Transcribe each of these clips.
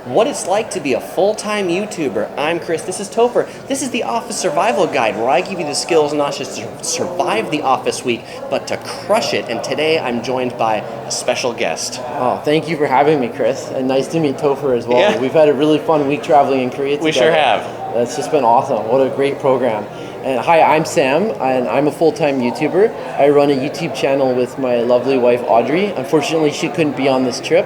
what it's like to be a full-time YouTuber. I'm Chris, this is Topher. This is the Office Survival Guide, where I give you the skills not just to survive the office week, but to crush it. And today I'm joined by a special guest. Oh, thank you for having me, Chris. And nice to meet Topher as well. Yeah. We've had a really fun week traveling in Korea together. We sure have. That's just been awesome. What a great program. And hi, I'm Sam, and I'm a full-time YouTuber. I run a YouTube channel with my lovely wife, Audrey. Unfortunately, she couldn't be on this trip,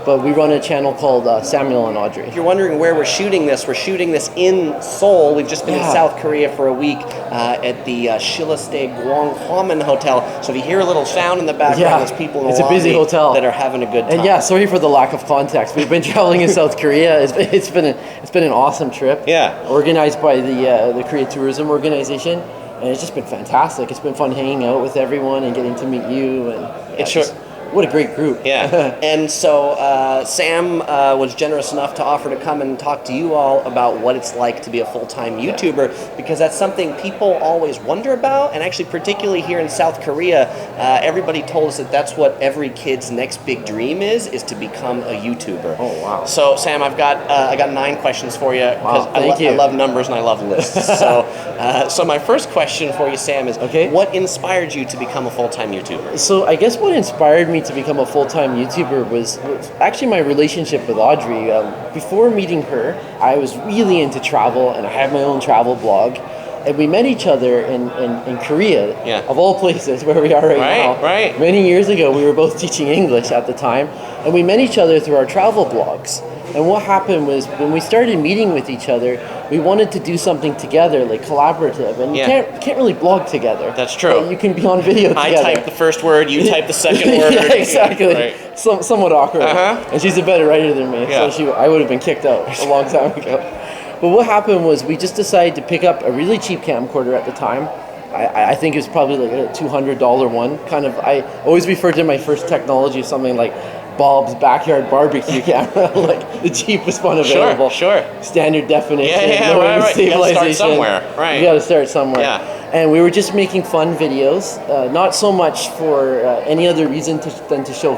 but we run a channel called Samuel and Audrey. If you're wondering where we're shooting this in Seoul. We've just been in South Korea for a week at the Shiliste Gwanghwamun Hotel. So if you hear a little sound in the background, there's people in the it's a busy hotel that are having a good time. And sorry for the lack of context. We've been traveling in South Korea. It's been an awesome trip. Yeah. Organized by the Korea Tourism Organization, and it's just been fantastic. It's been fun hanging out with everyone and getting to meet you. And what a great group. Yeah. And so Sam was generous enough to offer to come and talk to you all about what it's like to be a full-time YouTuber, because that's something people always wonder about. And actually, particularly here in South Korea, everybody told us that that's what every kid's next big dream is to become a YouTuber. Oh, wow. So Sam, I got 9 questions for you, because I love numbers and I love lists. So my first question for you, Sam, is what inspired you to become a full-time YouTuber? So I guess what inspired me to become a full-time YouTuber was actually my relationship with Audrey. Before meeting her, I was really into travel, and I had my own travel blog. And we met each other in Korea, of all places, where we are right now. Right. Many years ago, we were both teaching English at the time, and we met each other through our travel blogs. And what happened was, when we started meeting with each other, we wanted to do something together, like collaborative. And you can't really blog together. That's true. But you can be on video together. I type the first word, you type the second word. Yeah, exactly. Right. Somewhat awkward. And she's a better writer than me, so I would have been kicked out a long time ago. But what happened was, we just decided to pick up a really cheap camcorder at the time. I think it was probably like a $200 one. I always refer to my first technology as something like Bob's backyard barbecue camera, like the cheapest one available. Sure. Standard definition, right. stabilization. You gotta start somewhere, right? You gotta start somewhere. Yeah. And we were just making fun videos, not so much for any other reason than to show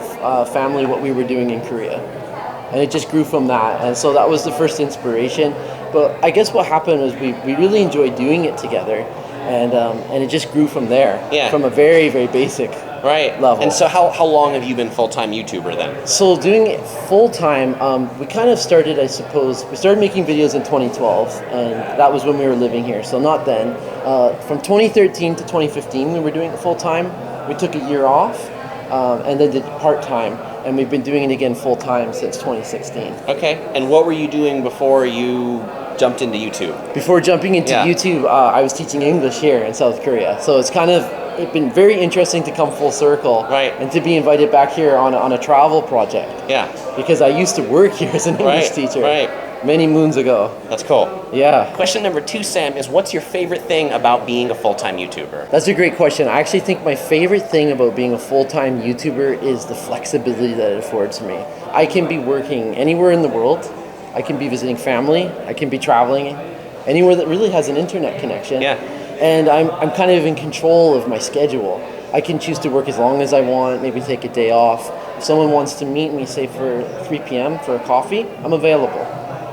family what we were doing in Korea. And it just grew from that. And so that was the first inspiration. But I guess what happened was we really enjoyed doing it together. And it just grew from there, from a very, very basic level. And so how long have you been full-time YouTuber then? So doing it full-time, we kind of started, I suppose, we started making videos in 2012, and that was when we were living here, so not then. From 2013 to 2015, we were doing it full-time. We took a year off, and then did part-time, and we've been doing it again full-time since 2016. Okay, and what were you doing before you jumped into YouTube? Before jumping into YouTube, I was teaching English here in South Korea. So it's been very interesting to come full circle and to be invited back here on a travel project. Yeah. Because I used to work here as an English teacher many moons ago. That's cool. Yeah. Question number 2, Sam, is what's your favorite thing about being a full-time YouTuber? That's a great question. I actually think my favorite thing about being a full-time YouTuber is the flexibility that it affords me. I can be working anywhere in the world. I can be visiting family, I can be traveling anywhere that really has an internet connection. Yeah. And I'm kind of in control of my schedule. I can choose to work as long as I want, maybe take a day off. If someone wants to meet me, say for 3 p.m. for a coffee, I'm available.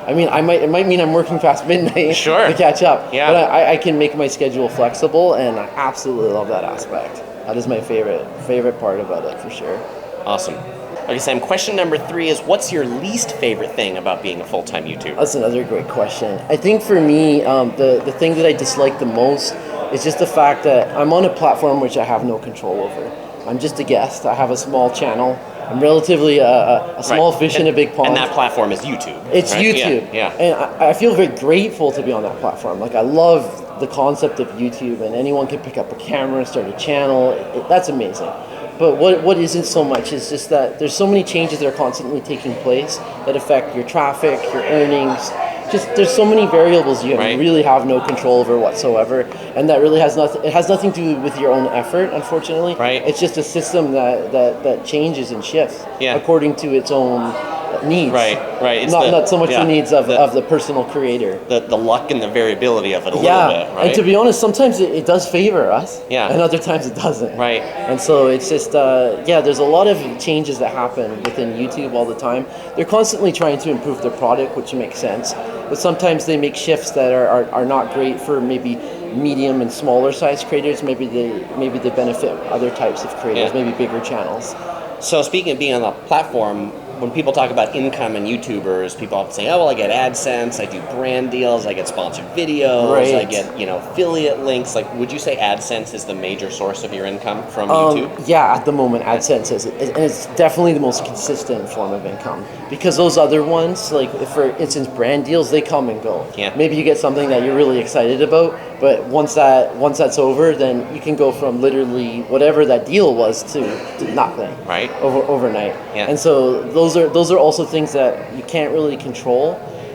I mean, it might mean I'm working past midnight to catch up. Yeah. But I can make my schedule flexible, and I absolutely love that aspect. That is my favorite part about it, for sure. Awesome. Okay, Sam, question number 3 is, what's your least favorite thing about being a full-time YouTuber? That's another great question. I think for me, the thing that I dislike the most is just the fact that I'm on a platform which I have no control over. I'm just a guest. I have a small channel. I'm relatively a small fish in a big pond. And that platform is YouTube. It's YouTube. Yeah. And I feel very grateful to be on that platform. Like, I love the concept of YouTube, and anyone can pick up a camera and start a channel. That's amazing. But what isn't so much is just that there's so many changes that are constantly taking place that affect your traffic, your earnings. Just there's so many variables you really have no control over whatsoever, and that really has nothing to do with your own effort, unfortunately. Right. It's just a system that changes and shifts according to its own needs. Right. It's not so much the needs of the personal creator. The luck and the variability of it a little bit, right? And to be honest, sometimes it does favor us, Yeah. and other times it doesn't. Right. And so it's just, there's a lot of changes that happen within YouTube all the time. They're constantly trying to improve their product, which makes sense, but sometimes they make shifts that are not great for maybe medium and smaller size creators. Maybe they benefit other types of creators, maybe bigger channels. So speaking of being on the platform, when people talk about income and YouTubers, people often say, oh, well, I get AdSense, I do brand deals, I get sponsored videos, Right. I get, affiliate links. Like, would you say AdSense is the major source of your income from YouTube? Yeah, at the moment, AdSense is, and it's definitely the most consistent form of income, because those other ones, like for instance, brand deals, they come and go. Yeah. Maybe you get something that you're really excited about, but once that's over, then you can go from literally whatever that deal was to nothing. Right. Overnight. Yeah. And so those are also things that you can't really control.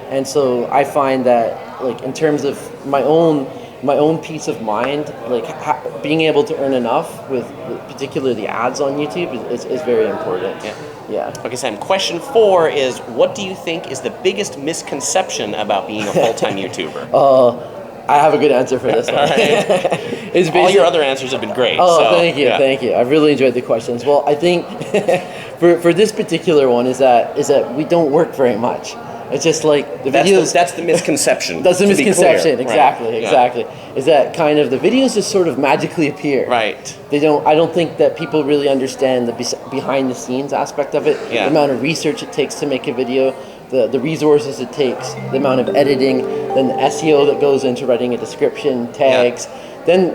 And so I find that, like, in terms of my own peace of mind, like being able to earn enough with particularly ads on YouTube is very important. Yeah. Okay, Sam, question 4 is, what do you think is the biggest misconception about being a full-time YouTuber? I have a good answer for this one. It's All your other answers have been great. Oh, so, thank you. I've really enjoyed the questions. Well, I think for this particular one is that we don't work very much. It's just like the videos. That's the misconception. That's the misconception. Exactly. Right. Exactly. Is that kind of the videos just sort of magically appear. Right. I don't think that people really understand the behind the scenes aspect of it. Yeah. The amount of research it takes to make a video. The resources it takes, the amount of editing, then the SEO that goes into writing a description, tags. Yeah. Then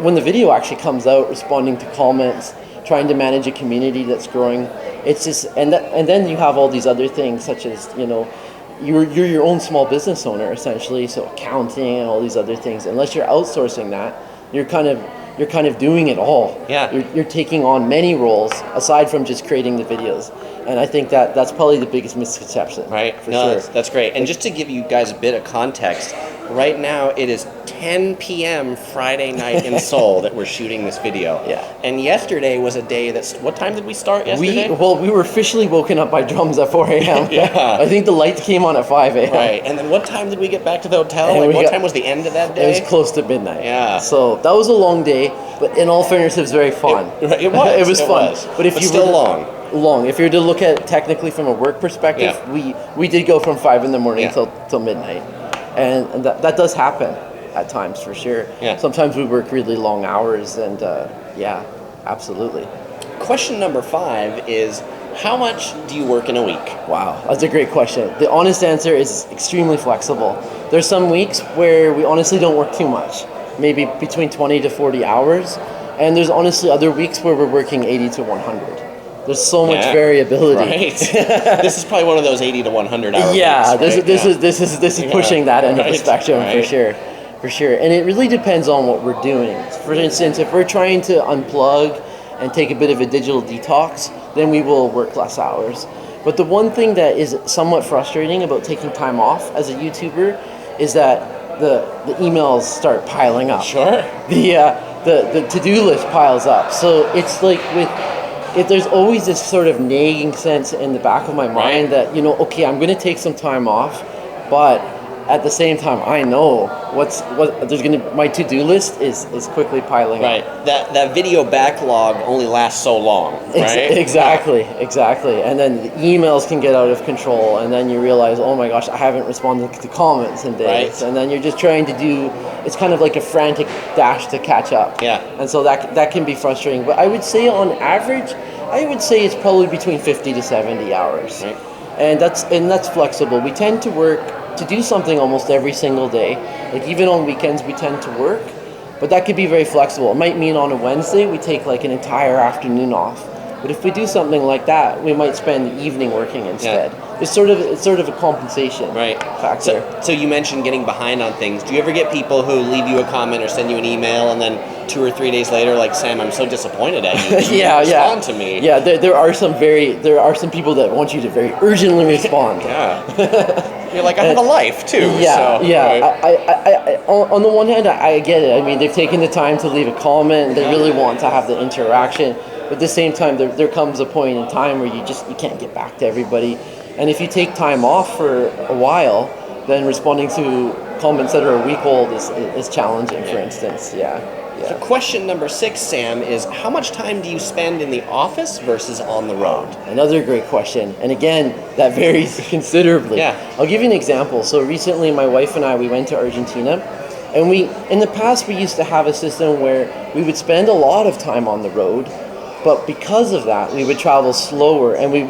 when the video actually comes out, responding to comments, trying to manage a community that's growing. It's just, and then you have all these other things such as, you're your own small business owner essentially, so accounting and all these other things. Unless you're outsourcing that, you're kind of doing it all. Yeah. You're taking on many roles aside from just creating the videos. And I think that's probably the biggest misconception. Right. For sure. That's great. And just to give you guys a bit of context, right now it is 10 p.m. Friday night in Seoul that we're shooting this video. Yeah. And yesterday was a day what time did we start yesterday? We were officially woken up by drums at 4 a.m. Yeah. I think the lights came on at 5 a.m. Right. And then what time did we get back to the hotel? And what time was the end of that day? It was close to midnight. Yeah. So that was a long day, but in all fairness, it was very fun. It was. It was fun. But if you still long. If you're to look at it technically from a work perspective, we did go from 5 in the morning till midnight, and that does happen at times for sure. Yeah. Sometimes we work really long hours, and absolutely. Question number 5 is, how much do you work in a week? Wow, that's a great question. The honest answer is extremely flexible. There's some weeks where we honestly don't work too much, maybe between 20 to 40 hours, and there's honestly other weeks where we're working 80 to 100. There's so much variability. Right. This is probably one of those 80 to 100 hour Yeah, weeks, right? This is pushing that end of the spectrum right. for sure. And it really depends on what we're doing. For instance, if we're trying to unplug and take a bit of a digital detox, then we will work less hours. But the one thing that is somewhat frustrating about taking time off as a YouTuber is that the emails start piling up. Sure. The to-do list piles up. So it's like there's always this sort of nagging sense in the back of my mind that, okay, I'm going to take some time off, but at the same time, I know my to-do list is quickly piling up. Right. That video backlog only lasts so long, right? Exactly. And then the emails can get out of control, and then you realize, oh my gosh, I haven't responded to comments in days. Right. And then you're just trying to it's kind of like a frantic dash to catch up. Yeah. And so that can be frustrating. But I would say on average, it's probably between 50 to 70 hours. Right. And that's flexible. We tend to do something almost every single day. Like even on weekends we tend to work, but that could be very flexible. It might mean on a Wednesday we take like an entire afternoon off. But if we do something like that, we might spend the evening working instead. Yeah. It's sort of a compensation factor. So you mentioned getting behind on things. Do you ever get people who leave you a comment or send you an email and then 2 or 3 days later, like, Sam, I'm so disappointed at you. You respond to me. Yeah, there are some people that want you to very urgently respond. Yeah. You're like, I have a life too. Yeah, so, yeah. Right. On the one hand, I get it. I mean, they've taken the time to leave a comment. They really want to have the interaction. But at the same time, there comes a point in time where you can't get back to everybody. And if you take time off for a while, then responding to comments that are a week old is challenging, for instance. Yeah. So question number 6, Sam, is how much time do you spend in the office versus on the road? Another great question. And again, that varies considerably. Yeah. I'll give you an example. So recently, my wife and I, we went to Argentina. And in the past, we used to have a system where we would spend a lot of time on the road. But because of that, we would travel slower, and we'd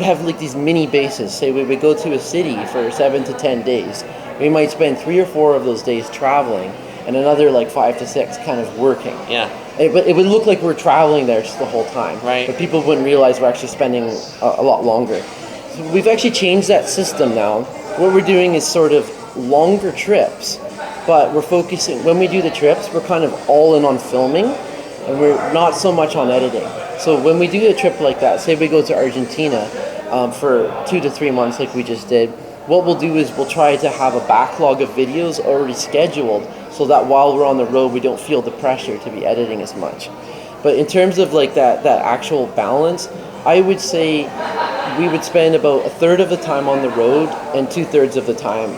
have like these mini bases. Say we would go to a city for 7 to 10 days. We might spend 3 or 4 of those days traveling, and another like 5 to 6 kind of working. Yeah. It would look like we're traveling there just the whole time. Right. But people wouldn't realize we're actually spending a lot longer. So we've actually changed that system now. What we're doing is sort of longer trips, but we're focusing, when we do the trips, we're kind of all in on filming, and we're not so much on editing. So when we do a trip like that, say we go to Argentina for 2 to 3 months like we just did, what we'll do is we'll try to have a backlog of videos already scheduled so that while we're on the road, we don't feel the pressure to be editing as much. But in terms of like that actual balance, I would say we would spend about 1/3 of the time on the road and 2/3 of the time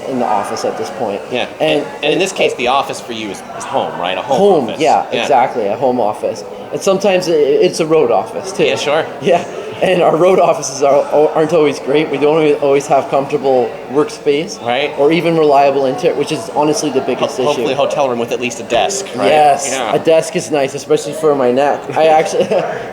in the office at this point. Yeah. And in this case, the office for you is home, right? A home office. Yeah, exactly, a home office. And sometimes it's a road office too. Yeah, sure. Yeah, and our road offices aren't always great. We don't always have comfortable workspace, right? Or even reliable internet, which is honestly the biggest issue. Hopefully, a hotel room with at least a desk, right? Yes, yeah. A desk is nice, especially for my neck. I actually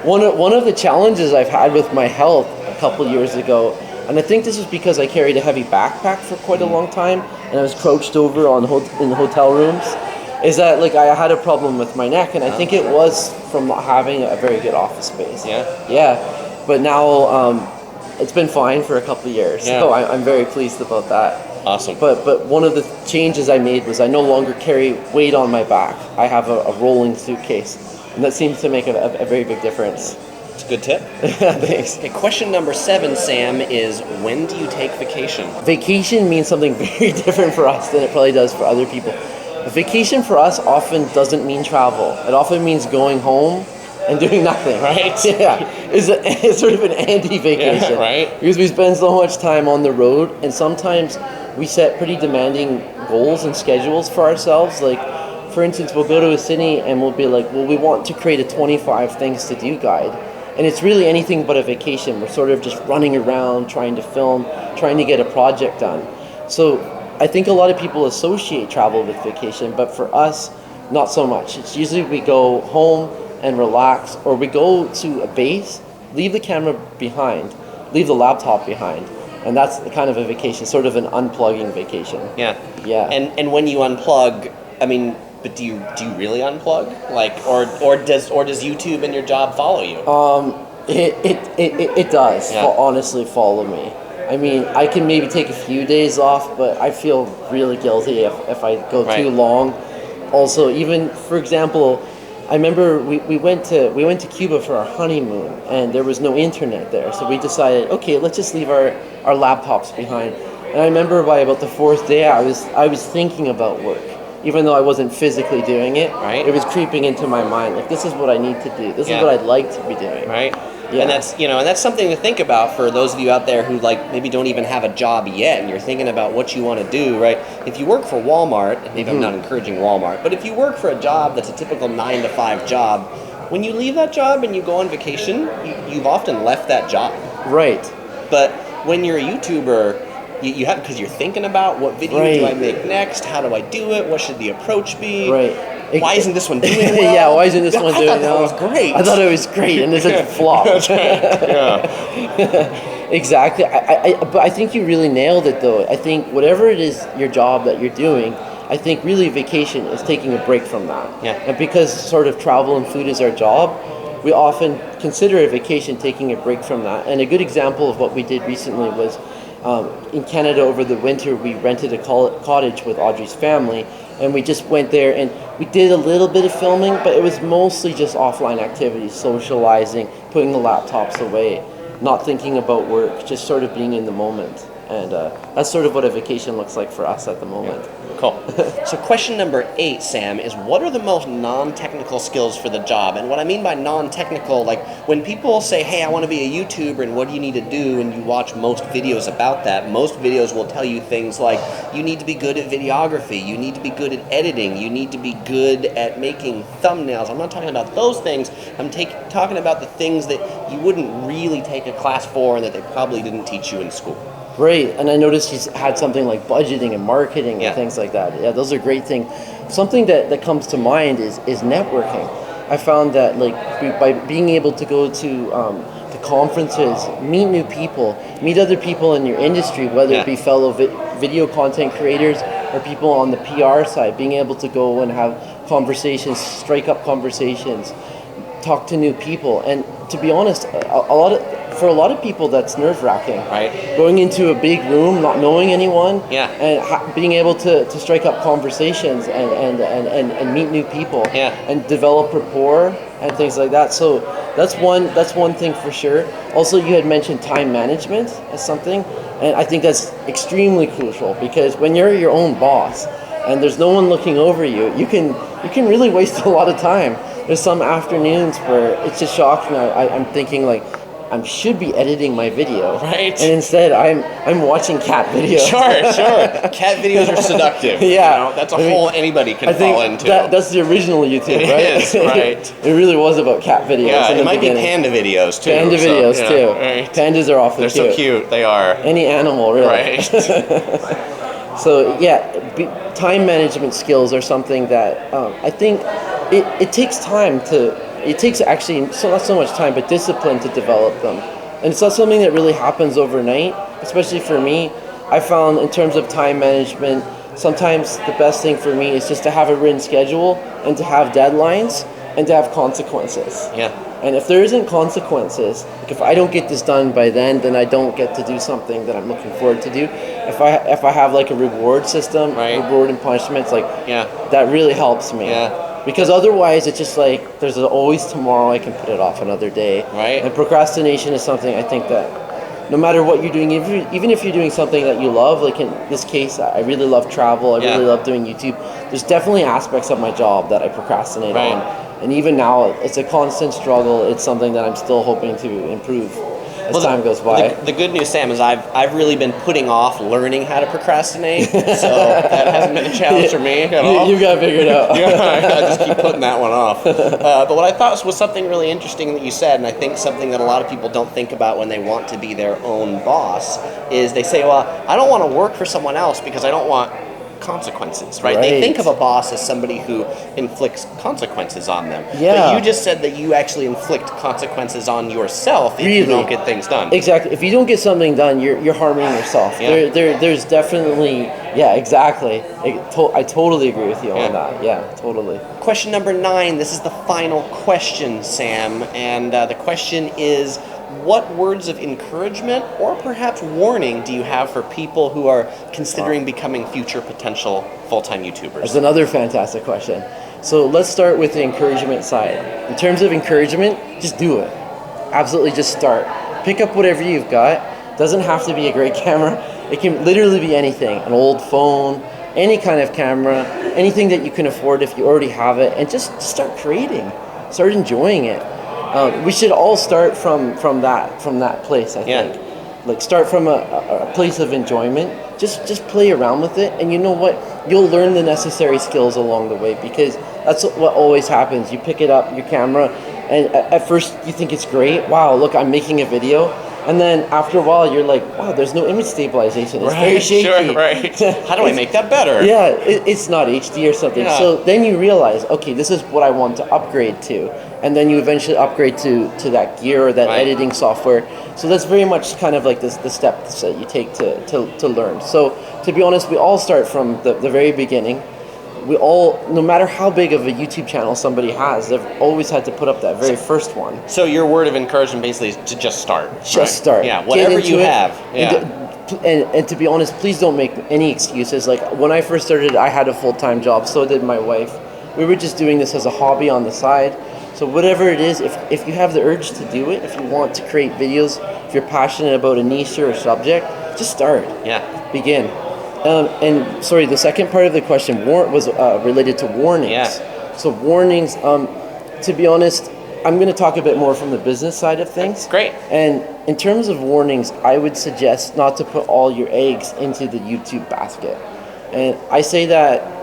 one of the challenges I've had with my health a couple years ago, and I think this was because I carried a heavy backpack for quite a long time, and I was crouched over in hotel rooms, is that like I had a problem with my neck, and I think it was from not having a very good office space. Yeah. Yeah, but now it's been fine for a couple of years, so I'm very pleased about that. Awesome. But one of the changes I made was I no longer carry weight on my back. I have a rolling suitcase, and that seems to make a very big difference. It's a good tip. Thanks. Okay, question number 7, Sam, is when do you take vacation? Vacation means something very different for us than it probably does for other people. A vacation for us often doesn't mean travel. It often means going home and doing nothing. Right? Yeah. It's sort of an anti-vacation. Yeah, right. Because we spend so much time on the road, and sometimes we set pretty demanding goals and schedules for ourselves. Like, for instance, we'll go to a city and we'll be like, well, we want to create a 25 things to do guide. And it's really anything but a vacation. We're sort of just running around, trying to film, trying to get a project done. So I think a lot of people associate travel with vacation, but for us, not so much. It's usually we go home and relax, or we go to a base, leave the camera behind, leave the laptop behind, and that's kind of a vacation, sort of an unplugging vacation. Yeah. Yeah. And when you unplug, I mean, but do you really unplug? Like, or does YouTube and your job follow you? It does. Yeah. Honestly, follow me. I mean, I can maybe take a few days off, but I feel really guilty if I go too long. Also, even for example, I remember we went to Cuba for our honeymoon, and there was no internet there, so we decided, okay, let's just leave our laptops behind. And I remember by about the 4th day, I was thinking about work, even though I wasn't physically doing it. Right. It was creeping into my mind, like this is what I need to do. This is what I'd like to be doing. Right. Yeah. And that's something to think about for those of you out there who like maybe don't even have a job yet, and you're thinking about what you want to do, right? If you work for Walmart, and maybe I'm not encouraging Walmart, but if you work for a job that's a typical 9 to 5 job, when you leave that job and you go on vacation, you've often left that job. Right. But when you're a YouTuber, you have, because you're thinking about what video do I make next, how do I do it, what should the approach be? Right. Why isn't this one doing well? Yeah, why isn't this one doing well? I thought that was great. I thought it was great, and this is a flop. That's right. Yeah. Exactly. But I think you really nailed it, though. I think whatever it is, your job that you're doing, I think really vacation is taking a break from that. Yeah. And because sort of travel and food is our job, we often consider a vacation taking a break from that. And a good example of what we did recently was in Canada over the winter, we rented a cottage with Audrey's family, and we just went there and we did a little bit of filming, but it was mostly just offline activities, socializing, putting the laptops away, not thinking about work, just sort of being in the moment. And that's sort of what a vacation looks like for us at the moment. Cool. So question number 8, Sam, is what are the most non-technical skills for the job? And what I mean by non-technical, like when people say, hey, I want to be a YouTuber and what do you need to do, and you watch most videos about that, most videos will tell you things like you need to be good at videography, you need to be good at editing, you need to be good at making thumbnails. I'm not talking about those things. I'm talking about the things that you wouldn't really take a class for and that they probably didn't teach you in school. Right, and I noticed you had something like budgeting and marketing and things like that. Yeah, those are great things. Something that comes to mind is networking. I found that like by being able to go to conferences, meet new people, meet other people in your industry, whether it be fellow video content creators or people on the PR side, being able to go and have conversations, strike up conversations, talk to new people. And to be honest, for a lot of people, that's nerve-wracking. Right. Going into a big room, not knowing anyone, Yeah. and being able to strike up conversations and meet new people, Yeah. and develop rapport and things like that. So that's one thing for sure. Also, you had mentioned time management as something, and I think that's extremely crucial because when you're your own boss and there's no one looking over you, you can really waste a lot of time. There's some afternoons where it's just shocking. I'm thinking like, I should be editing my video, right? And instead, I'm watching cat videos. Sure. Cat videos are seductive. Yeah, you know, that's a hole anybody can I think fall into. That's the original YouTube, right? It is, right? It really was about cat videos. Yeah, in it the might beginning. be panda videos too. Panda videos too. Right. Pandas are awfully They're cute. so cute. They are. Any animal, really. Right. So yeah, time management skills are something that I think it takes time to. It takes actually not so much time, but discipline to develop them. And it's not something that really happens overnight, especially for me. I found in terms of time management, sometimes the best thing for me is just to have a written schedule and to have deadlines and to have consequences. Yeah. And if there isn't consequences, like if I don't get this done by then I don't get to do something that I'm looking forward to do. If I have like a reward system, reward and punishments, like that really helps me. Yeah. Because otherwise, it's just like there's always tomorrow. I can put it off another day. Right. And procrastination is something I think that no matter what you're doing, even if you're doing something that you love, like in this case, I really love travel. I really love doing YouTube. There's definitely aspects of my job that I procrastinate on. And even now, it's a constant struggle. It's something that I'm still hoping to improve as time goes by. The good news, Sam, is I've really been putting off learning how to procrastinate, so that hasn't been a challenge for me at all. You got it figured out. I just keep putting that one off. But what I thought was something really interesting that you said, and I think something that a lot of people don't think about when they want to be their own boss, is they say, well, I don't want to work for someone else because I don't want consequences, right? They think of a boss as somebody who inflicts consequences on them. Yeah. But you just said that you actually inflict consequences on yourself if you don't get things done. Exactly. If you don't get something done, you're harming yourself. Yeah. There's definitely, exactly. I totally agree with you on that. Yeah, totally. Question number 9. This is the final question, Sam. And the question is, what words of encouragement or perhaps warning do you have for people who are considering becoming future potential full-time YouTubers? That's another fantastic question. So let's start with the encouragement side. In terms of encouragement, just do it. Absolutely just start. Pick up whatever you've got. Doesn't have to be a great camera. It can literally be anything. An old phone, any kind of camera, anything that you can afford if you already have it, and just start creating. Start enjoying it. We should all start from that place, I think. Like start from a place of enjoyment. Just play around with it, and you know what? You'll learn the necessary skills along the way, because that's what always happens. You pick it up, your camera, and at first you think it's great. Wow, look, I'm making a video. And then after a while, you're like, wow, there's no image stabilization. It's very shaky. Sure, right. How do I make that better? Yeah, it's not HD or something. Yeah. So then you realize, okay, this is what I want to upgrade to. And then you eventually upgrade to that gear or that editing software. So that's very much kind of like the steps that you take to learn. So to be honest, we all start from the very beginning. We all, no matter how big of a YouTube channel somebody has, they've always had to put up that very first one. So your word of encouragement basically is to just start. Just start. Yeah, whatever you have. And to be honest, please don't make any excuses. Like when I first started, I had a full-time job, so did my wife. We were just doing this as a hobby on the side. So whatever it is, if you have the urge to do it, if you want to create videos, if you're passionate about a niche or a subject, just start. Yeah. Begin. And sorry, the second part of the question was related to warnings. Yeah. So warnings, to be honest, I'm going to talk a bit more from the business side of things. Great. And in terms of warnings, I would suggest not to put all your eggs into the YouTube basket. And I say that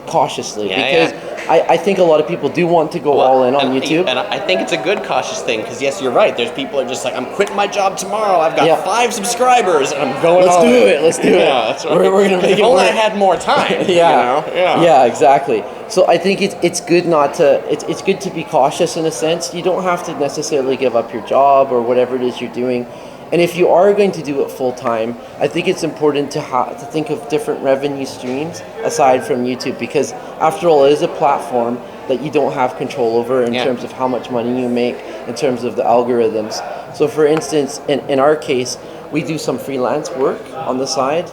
cautiously because I think a lot of people do want to go all in on YouTube. And I think it's a good cautious thing because, yes, you're right. There's people who are just like, I'm quitting my job tomorrow. I've got 5 subscribers and I'm going Let's all do in. it. Let's do it. That's right. We're going to make if it only I work. had more time. Yeah. You know? Yeah, exactly. So I think it's good not to, it's good to be cautious in a sense. You don't have to necessarily give up your job or whatever it is you're doing. And if you are going to do it full time, I think it's important to think of different revenue streams aside from YouTube, because after all, it is a platform that you don't have control over in terms of how much money you make, in terms of the algorithms. So for instance, in our case, we do some freelance work on the side.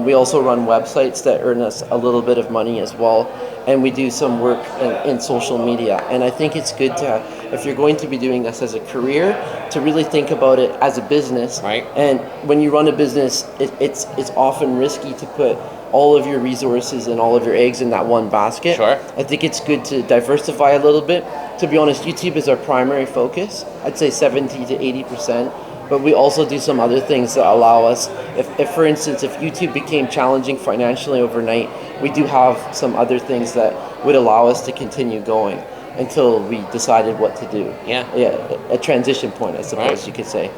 We also run websites that earn us a little bit of money as well. And we do some work in social media. And I think it's good to, if you're going to be doing this as a career, to really think about it as a business. Right. And when you run a business, it's often risky to put all of your resources and all of your eggs in that one basket. Sure. I think it's good to diversify a little bit. To be honest, YouTube is our primary focus. I'd say 70 to 80%. But we also do some other things that allow us, if for instance, if YouTube became challenging financially overnight, we do have some other things that would allow us to continue going until we decided what to do. Yeah. Yeah, a transition point, I suppose you could say.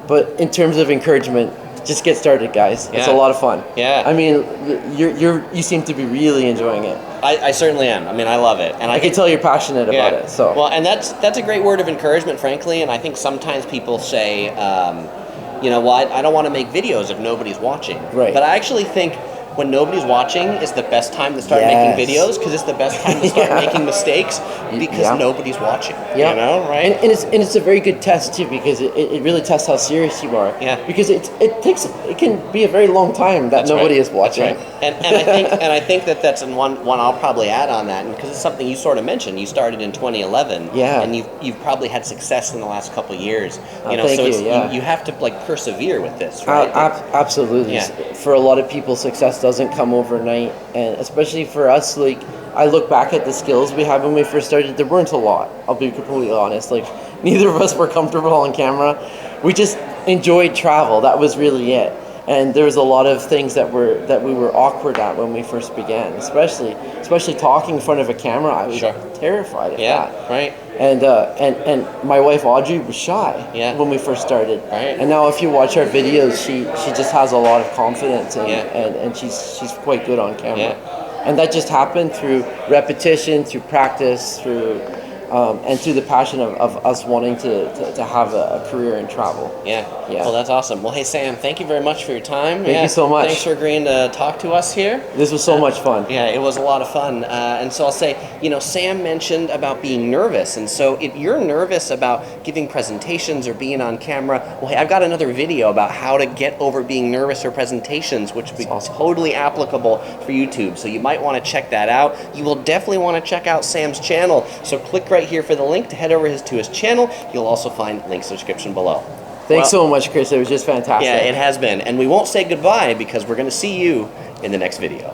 But in terms of encouragement, just get started, guys. It's a lot of fun. Yeah. I mean, you seem to be really enjoying it. I certainly am. I mean, I love it. And I can tell you're passionate about it. So. Well, and that's a great word of encouragement, frankly. And I think sometimes people say, well, I don't want to make videos if nobody's watching. Right. But I actually think when nobody's watching is the best time to start making videos, because it's the best time to start making mistakes because nobody's watching. Yeah. You know, right? And it's a very good test too, because it really tests how serious you are. Yeah. Because it can be a very long time that nobody is watching. That's right. And I think that's one I'll probably add on that, and because it's something you sort of mentioned. You started in 2011. Yeah. And you've probably had success in the last couple of years. You have to like persevere with this, right? Absolutely. Yeah. For a lot of people, success doesn't come overnight, and especially for us, like, I look back at the skills we had when we first started. There weren't a lot. I'll be completely honest. Like, neither of us were comfortable on camera. We just enjoyed travel. That was really it. And there was a lot of things that we were awkward at when we first began, especially talking in front of a camera. I was terrified of that. Yeah, right. And my wife Audrey was shy when we first started. Right. And now if you watch our videos, she just has a lot of confidence and she's quite good on camera. Yeah. And that just happened through repetition, through practice, and through the passion of us wanting to have a career in travel. Yeah. Well, that's awesome. Well, hey, Sam, thank you very much for your time. Thank you so much. Thanks for agreeing to talk to us here. This was so much fun. Yeah, it was a lot of fun. And so I'll say, Sam mentioned about being nervous. And so if you're nervous about giving presentations or being on camera, well, hey, I've got another video about how to get over being nervous for presentations, which would be totally applicable for YouTube. So you might want to check that out. You will definitely want to check out Sam's channel. So click right here for the link to head over to his channel. You'll also find links in the description below. Thanks so much, Chris. It was just fantastic. Yeah, it has been. And we won't say goodbye because we're going to see you in the next video.